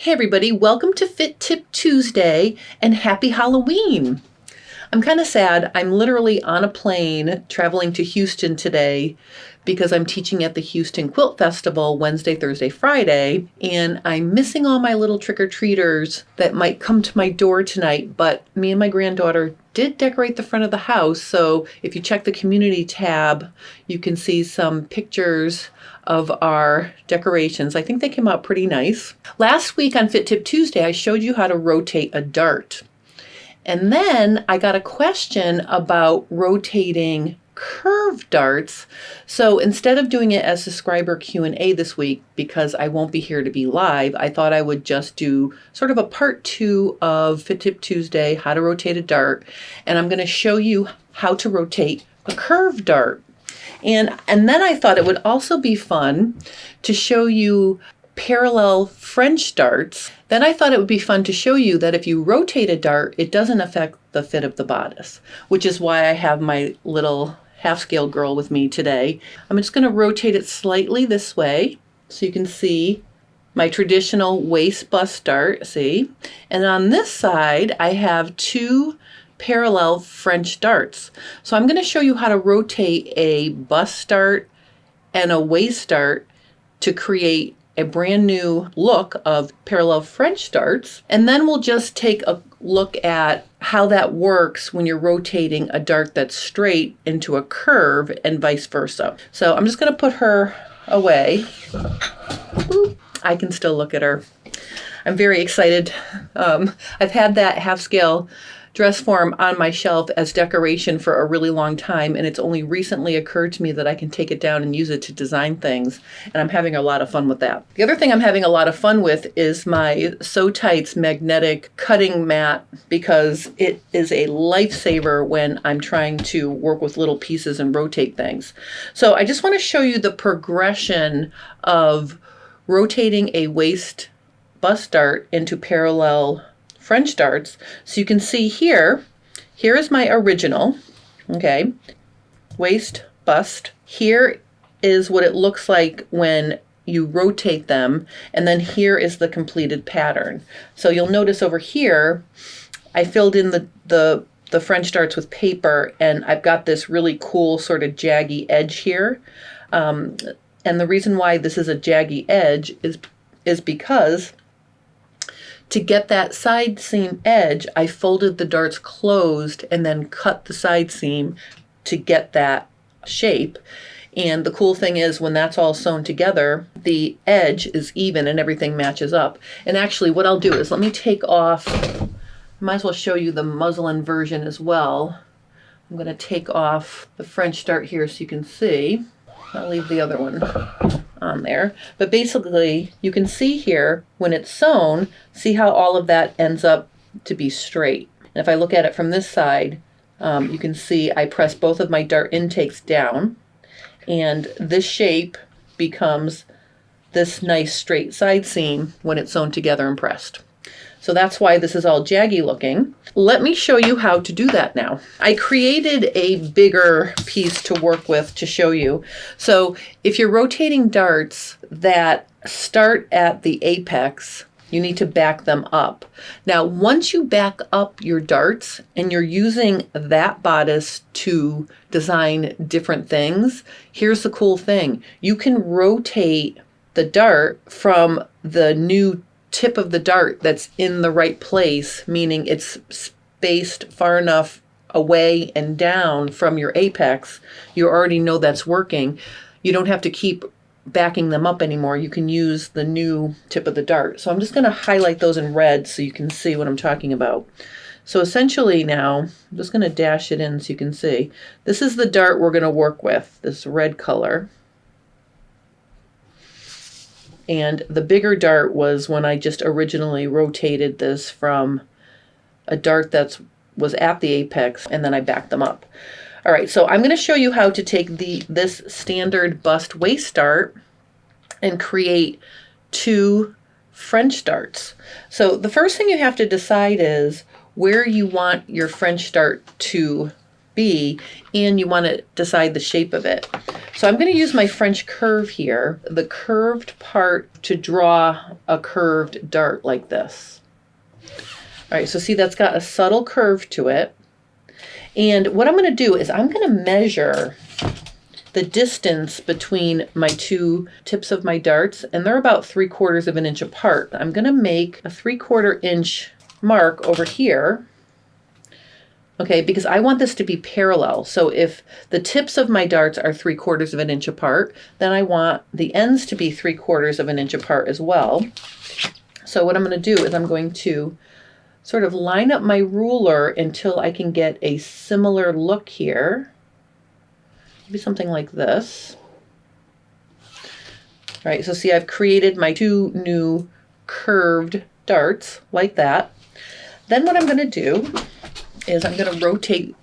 Hey everybody, welcome to Fit Tip Tuesday and happy Halloween. I'm kind of sad. I'm literally on a plane traveling to Houston today because I'm teaching at the Houston Quilt Festival Wednesday, Thursday, Friday, and I'm missing all my little trick-or-treaters that might come to my door tonight, but me and my granddaughter did decorate the front of the house, so if you check the community tab, you can see some pictures of our decorations. I think they came out pretty nice. Last week on Fit Tip Tuesday, I showed you how to rotate a dart. And then I got a question about rotating curved darts. So instead of doing it as subscriber Q&A this week, because I won't be here to be live, I thought I would just do sort of a part 2 of Fit Tip Tuesday, how to rotate a dart. And I'm going to show you how to rotate a curved dart. And then I thought it would also be fun to show you parallel French darts. Then I thought it would be fun to show you that if you rotate a dart, it doesn't affect the fit of the bodice, which is why I have my little half-scale girl with me today. I'm just going to rotate it slightly this way so you can see my traditional waist bust dart, see? And on this side, I have 2 parallel French darts. So I'm going to show you how to rotate a bust dart and a waist dart to create a brand new look of parallel French darts. And then we'll just take a look at how that works when you're rotating a dart that's straight into a curve and vice versa. So I'm just going to put her away. I can still look at her. I'm very excited. I've had that half-scale dress form on my shelf as decoration for a really long time, and it's only recently occurred to me that I can take it down and use it to design things, and I'm having a lot of fun with that. The other thing I'm having a lot of fun with is my So Tights magnetic cutting mat, because it is a lifesaver when I'm trying to work with little pieces and rotate things. So I just want to show you the progression of rotating a waist bust dart into parallel French darts. So you can see here is my original, okay, waist bust. Here is what it looks like when you rotate them, and then here is the completed pattern. So you'll notice over here, I filled in the French darts with paper, and I've got this really cool sort of jaggy edge here. And the reason why this is a jaggy edge is because to get that side seam edge, I folded the darts closed and then cut the side seam to get that shape. And the cool thing is when that's all sewn together, the edge is even and everything matches up. And actually what I'll do is let me take off, might as well show you the muslin version as well. I'm going to take off the French dart here so you can see. I'll leave the other one on there. But basically, you can see here, when it's sewn, see how all of that ends up to be straight. And if I look at it from this side, you can see I press both of my dart intakes down, and this shape becomes this nice straight side seam when it's sewn together and pressed. So that's why this is all jaggy looking. Let me show you how to do that now. I created a bigger piece to work with to show you. So if you're rotating darts that start at the apex, you need to back them up. Now, once you back up your darts and you're using that bodice to design different things, here's the cool thing. You can rotate the dart from the new tip of the dart that's in the right place, meaning it's spaced far enough away and down from your apex. You already know that's working. You don't have to keep backing them up anymore. You can use the new tip of the dart. So I'm just going to highlight those in red so you can see what I'm talking about. So essentially now, I'm just going to dash it in so you can see. This is the dart we're going to work with, this red color. And the bigger dart was when I just originally rotated this from a dart that was at the apex, and then I backed them up. All right, so I'm going to show you how to take this standard bust waist dart and create 2 French darts. So the first thing you have to decide is where you want your French dart to be, and you want to decide the shape of it. So I'm going to use my French curve here, the curved part, to draw a curved dart like this. All right, so see that's got a subtle curve to it. And what I'm going to do is I'm going to measure the distance between my two tips of my darts, and they're about 3/4 of an inch apart. I'm going to make a 3/4 inch mark over here. Okay, because I want this to be parallel. So if the tips of my darts are 3/4 of an inch apart, then I want the ends to be 3/4 of an inch apart as well. So what I'm going to do is I'm going to sort of line up my ruler until I can get a similar look here. Maybe something like this. All right, so see I've created my two new curved darts like that. Then what I'm going to do is I'm going to rotate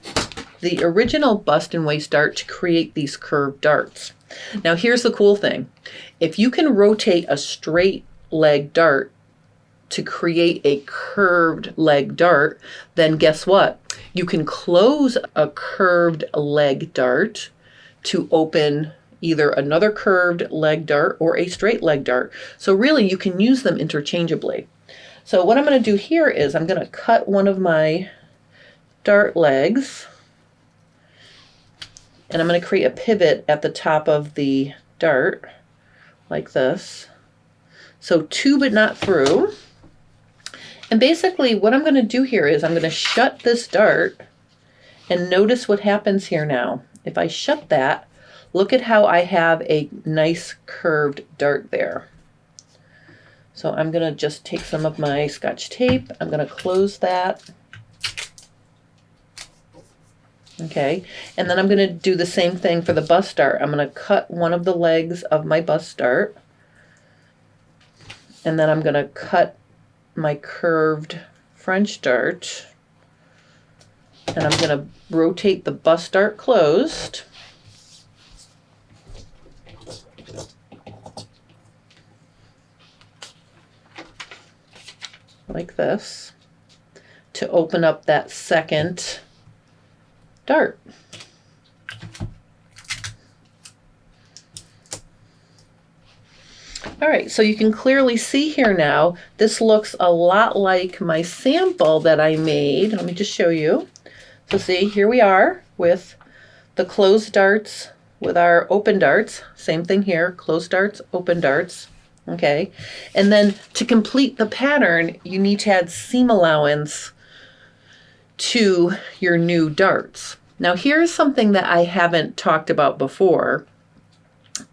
the original bust and waist dart to create these curved darts. Now here's the cool thing. If you can rotate a straight leg dart to create a curved leg dart, then guess what? You can close a curved leg dart to open either another curved leg dart or a straight leg dart. So really you can use them interchangeably. So what I'm going to do here is I'm going to cut one of my dart legs, and I'm going to create a pivot at the top of the dart like this. So to but not through. And basically what I'm going to do here is I'm going to shut this dart, and notice what happens here now. If I shut that, look at how I have a nice curved dart there. So I'm going to just take some of my Scotch tape. I'm going to close that. Okay, and then I'm going to do the same thing for the bust dart. I'm going to cut one of the legs of my bust dart, and then I'm going to cut my curved French dart, and I'm going to rotate the bust dart closed. Like this, to open up that second dart. All right, so you can clearly see here now, this looks a lot like my sample that I made. Let me just show you. So see, here we are with the closed darts with our open darts. Same thing here, closed darts, open darts. Okay, and then to complete the pattern, you need to add seam allowance to your new darts. Now here's something that I haven't talked about before.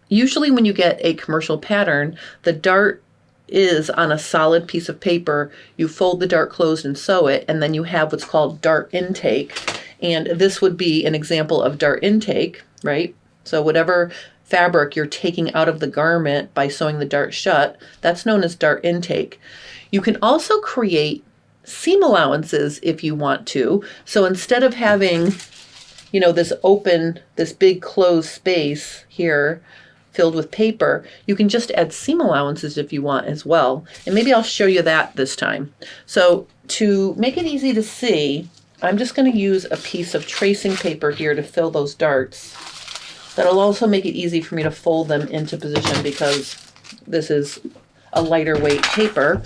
Usually when you get a commercial pattern, the dart is on a solid piece of paper. You fold the dart closed and sew it, and then you have what's called dart intake. And this would be an example of dart intake, right? So whatever fabric you're taking out of the garment by sewing the dart shut, that's known as dart intake. You can also create seam allowances if you want to. So instead of having, you know, this open, this big closed space here filled with paper, you can just add seam allowances if you want as well. And maybe I'll show you that this time. So to make it easy to see, I'm just going to use a piece of tracing paper here to fill those darts. That'll also make it easy for me to fold them into position because this is a lighter weight paper.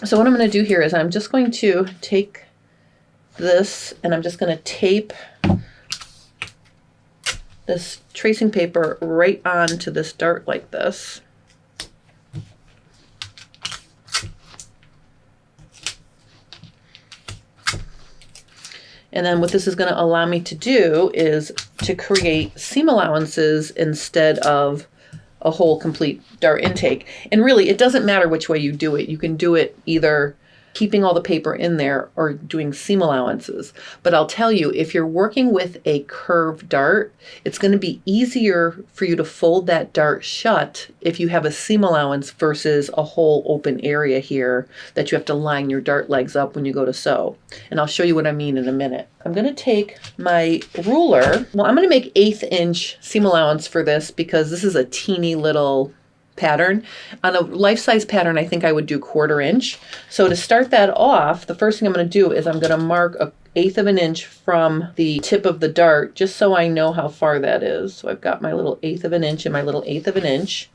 So what I'm going to do here is I'm just going to take this and I'm just going to tape this tracing paper right onto this dart like this. And then what this is going to allow me to do is to create seam allowances instead of a whole complete dart intake. And really, it doesn't matter which way you do it. You can do it either keeping all the paper in there or doing seam allowances. But I'll tell you, if you're working with a curved dart, it's going to be easier for you to fold that dart shut if you have a seam allowance versus a whole open area here that you have to line your dart legs up when you go to sew. And I'll show you what I mean in a minute. I'm going to take my ruler. Well, I'm going to make 1/8 inch seam allowance for this because this is a teeny little pattern. On a life-size pattern, I think I would do 1/4 inch. So to start that off, the first thing I'm going to do is I'm going to mark 1/8 of an inch from the tip of the dart, just so I know how far that is. So I've got my little 1/8 of an inch and my little 1/8 of an inch.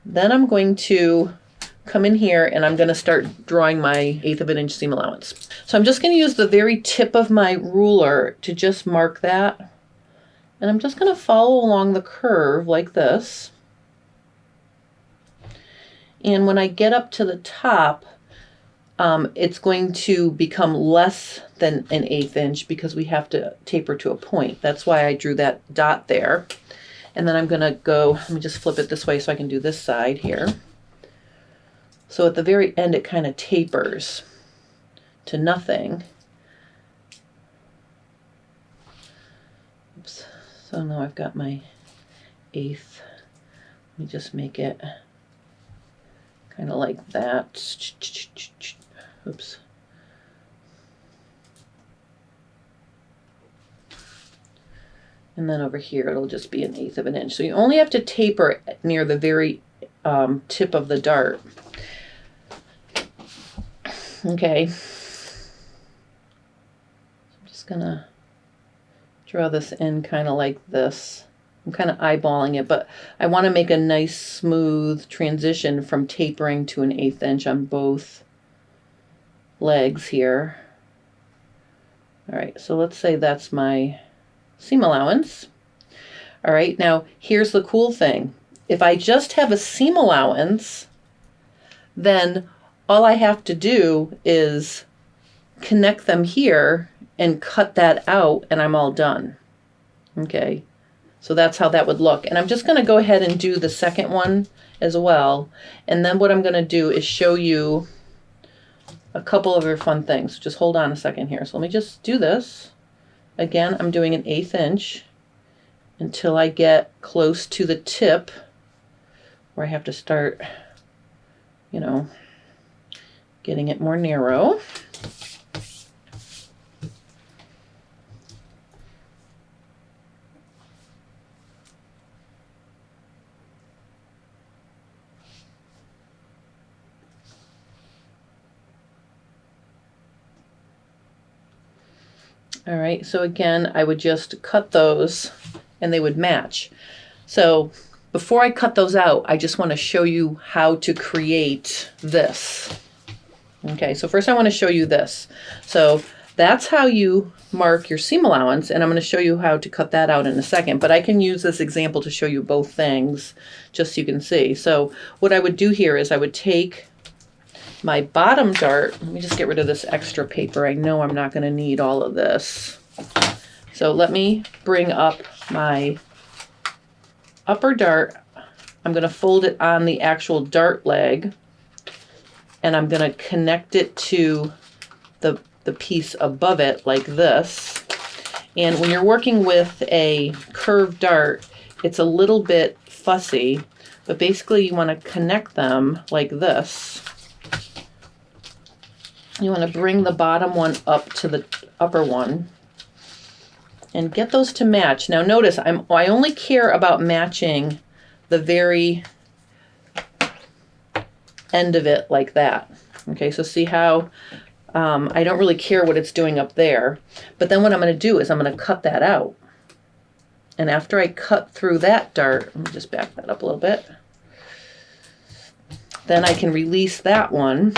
Then I'm going to come in here and I'm going to start drawing my 1/8 of an inch seam allowance. So I'm just going to use the very tip of my ruler to just mark that. And I'm just going to follow along the curve like this. And when I get up to the top, it's going to become less than an 1/8 inch because we have to taper to a point. That's why I drew that dot there. And then I'm going to go, let me just flip it this way so I can do this side here. So at the very end, it kind of tapers to nothing. Oops. So now I've got my 1/8. Let me just make it kind of like that. Oops. And then over here, it'll just be an 1/8 of an inch. So you only have to taper near the very tip of the dart. Okay. I'm just gonna draw this in kind of like this. I'm kind of eyeballing it, but I want to make a nice smooth transition from tapering to an 1/8 inch on both legs here. All right, so let's say that's my seam allowance. All right, now here's the cool thing. If I just have a seam allowance, then all I have to do is connect them here and cut that out and I'm all done. Okay, so that's how that would look. And I'm just going to go ahead and do the second one as well. And then what I'm going to do is show you a couple of other fun things. Just hold on a second here. So let me just do this. Again, I'm doing an 1/8 inch until I get close to the tip where I have to start, you know, getting it more narrow. All right, so again, I would just cut those and they would match. So before I cut those out, I just want to show you how to create this. Okay, so first I want to show you this. So that's how you mark your seam allowance, and I'm going to show you how to cut that out in a second, but I can use this example to show you both things just so you can see. So what I would do here is I would take my bottom dart. Let me just get rid of this extra paper. I know I'm not going to need all of this. So let me bring up my upper dart. I'm going to fold it on the actual dart leg, and I'm going to connect it to the piece above it like this. And when you're working with a curved dart, it's a little bit fussy, but basically you want to connect them like this. You want to bring the bottom one up to the upper one and get those to match. Now notice I only care about matching the very end of it like that. Okay, so see how I don't really care what it's doing up there, but then what I'm going to do is I'm going to cut that out. And after I cut through that dart, let me just back that up a little bit, then I can release that one.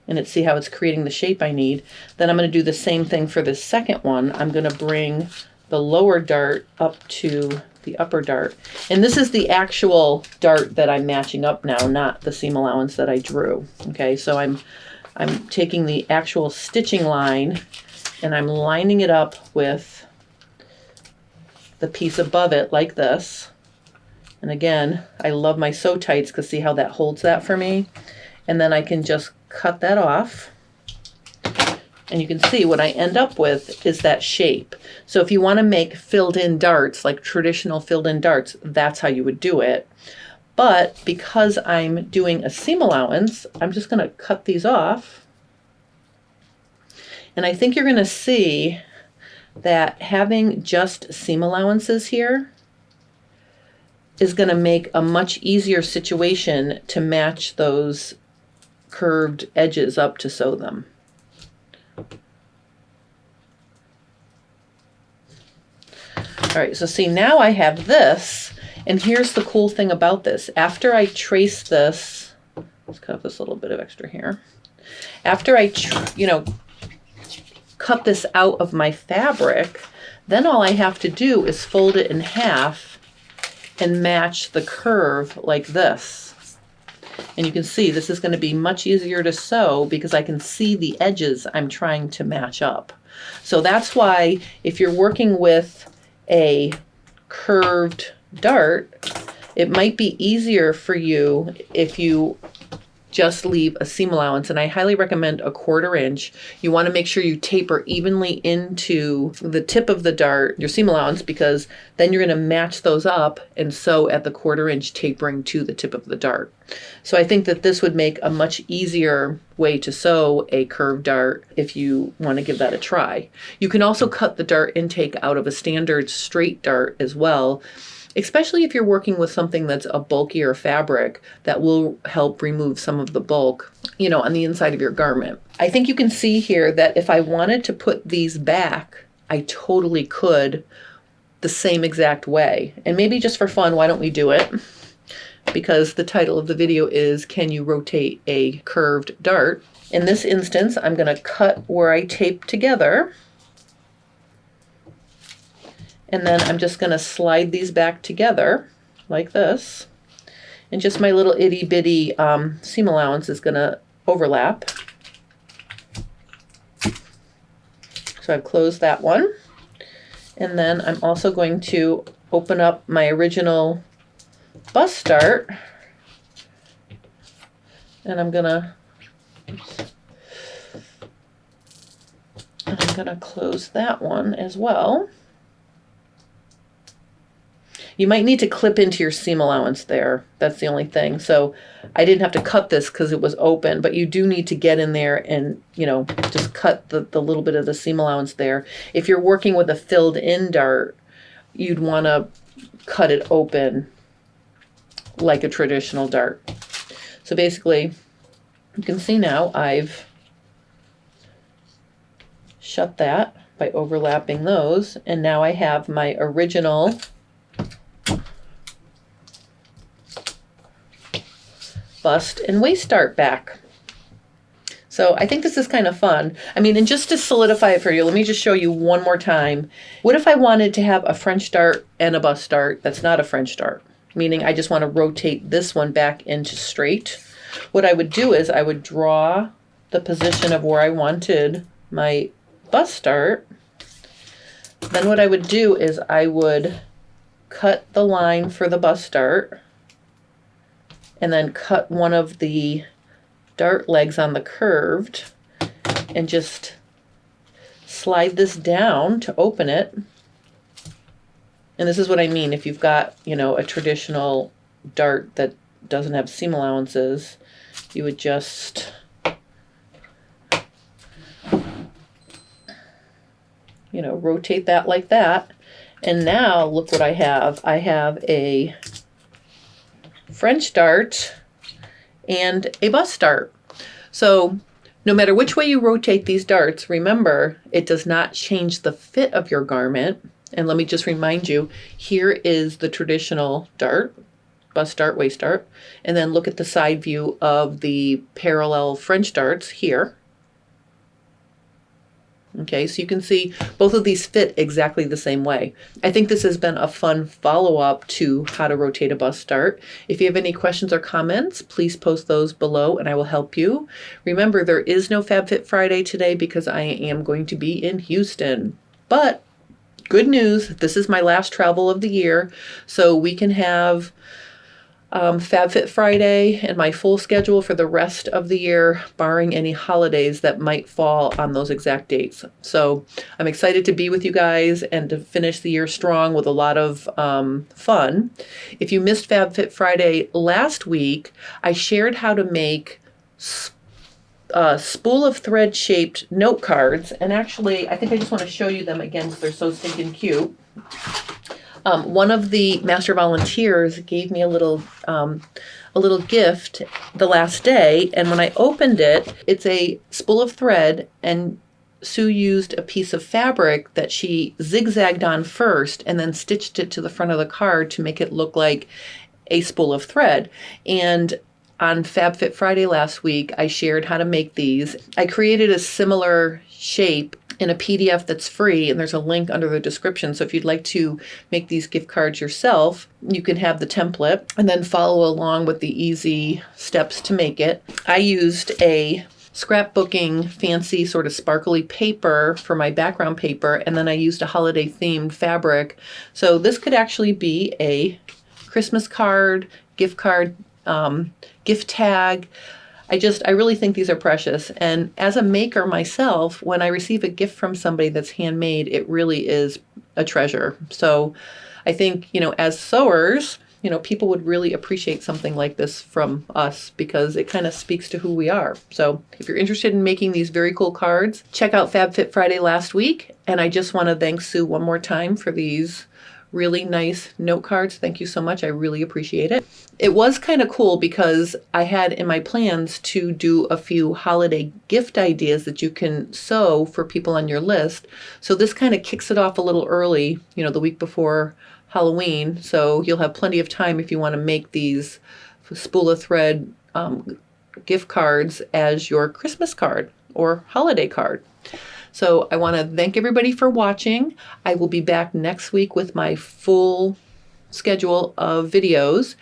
And see how it's creating the shape I need. Then I'm going to do the same thing for the second one. I'm going to bring the lower dart up to the upper dart. And this is the actual dart that I'm matching up now, not the seam allowance that I drew. Okay, so I'm taking the actual stitching line and I'm lining it up with the piece above it like this. And again, I love my sew tights because see how that holds that for me. And then I can just cut that off, and you can see what I end up with is that shape. So if you want to make filled in darts, like traditional filled in darts, that's how you would do it. But because I'm doing a seam allowance, I'm just going to cut these off. And I think you're going to see that having just seam allowances here is going to make a much easier situation to match those curved edges up to sew them. All right, so see, now I have this, and here's the cool thing about this. After I trace this, let's cut up this little bit of extra here. After I, cut this out of my fabric, then all I have to do is fold it in half and match the curve like this. And you can see this is going to be much easier to sew because I can see the edges I'm trying to match up. So that's why if you're working with a curved dart, it might be easier for you if you just leave a seam allowance, and I highly recommend a 1/4 inch. You want to make sure you taper evenly into the tip of the dart, your seam allowance, because then you're going to match those up and sew at the 1/4 inch tapering to the tip of the dart. So I think that this would make a much easier way to sew a curved dart if you want to give that a try. You can also cut the dart intake out of a standard straight dart as well, especially if you're working with something that's a bulkier fabric that will help remove some of the bulk, on the inside of your garment. I think you can see here that if I wanted to put these back, I totally could the same exact way. And maybe just for fun, why don't we do it? Because the title of the video is, Can You Rotate a Curved Dart? In this instance, I'm going to cut where I tape together. And then I'm just going to slide these back together like this. And just my little itty bitty seam allowance is going to overlap. So I've closed that one. And then I'm also going to open up my original bust dart. And I'm going to close that one as well. You might need to clip into your seam allowance there. That's the only thing. So I didn't have to cut this because it was open, but you do need to get in there and, just cut the little bit of the seam allowance there. If you're working with a filled in dart, you'd want to cut it open like a traditional dart. So basically, you can see now I've shut that by overlapping those, and now I have my original bust and waist dart back. So I think this is kind of fun. And just to solidify it for you, let me just show you one more time. What if I wanted to have a French dart and a bust dart that's not a French dart? Meaning I just want to rotate this one back into straight. What I would do is I would draw the position of where I wanted my bust dart. Then what I would do is I would cut the line for the bust dart and then cut one of the dart legs on the curved and just slide this down to open it. And this is what I mean. If you've got, a traditional dart that doesn't have seam allowances, you would just, rotate that like that. And now look what I have. I have a French dart and a bust dart. So no matter which way you rotate these darts, remember, it does not change the fit of your garment. And let me just remind you, here is the traditional dart, bust dart, waist dart, and then look at the side view of the parallel French darts here. Okay, so you can see both of these fit exactly the same way. I think this has been a fun follow-up to how to rotate a bust dart. If you have any questions or comments, please post those below and I will help you. Remember, there is no FabFit Friday today because I am going to be in Houston. But good news, this is my last travel of the year, so we can have FabFit Friday and my full schedule for the rest of the year, barring any holidays that might fall on those exact dates. So I'm excited to be with you guys and to finish the year strong with a lot of fun. If you missed FabFit Friday last week, I shared how to make spool of thread shaped note cards. And actually, I think I just want to show you them again because they're so stinking cute. One of the master volunteers gave me a little gift the last day, and when I opened it, it's a spool of thread, and Sue used a piece of fabric that she zigzagged on first and then stitched it to the front of the card to make it look like a spool of thread. And on FabFit Friday last week, I shared how to make these. I created a similar shape in a PDF that's free, and there's a link under the description. So if you'd like to make these gift cards yourself, you can have the template and then follow along with the easy steps to make it. I used a scrapbooking fancy sort of sparkly paper for my background paper, and then I used a holiday themed fabric. So this could actually be a Christmas card, gift tag. I really think these are precious. And as a maker myself, when I receive a gift from somebody that's handmade, it really is a treasure. So I think, as sewers, people would really appreciate something like this from us because it kind of speaks to who we are. So if you're interested in making these very cool cards, check out FabFit Friday last week. And I just want to thank Sue one more time for these really nice note cards. Thank you so much. I really appreciate it. It was kind of cool because I had in my plans to do a few holiday gift ideas that you can sew for people on your list. So this kind of kicks it off a little early, the week before Halloween. So you'll have plenty of time if you want to make these spool of thread gift cards as your Christmas card or holiday card. So I want to thank everybody for watching. I will be back next week with my full schedule of videos.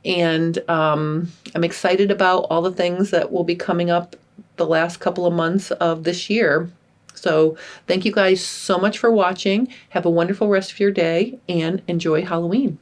And I'm excited about all the things that will be coming up the last couple of months of this year. So thank you guys so much for watching. Have a wonderful rest of your day and enjoy Halloween.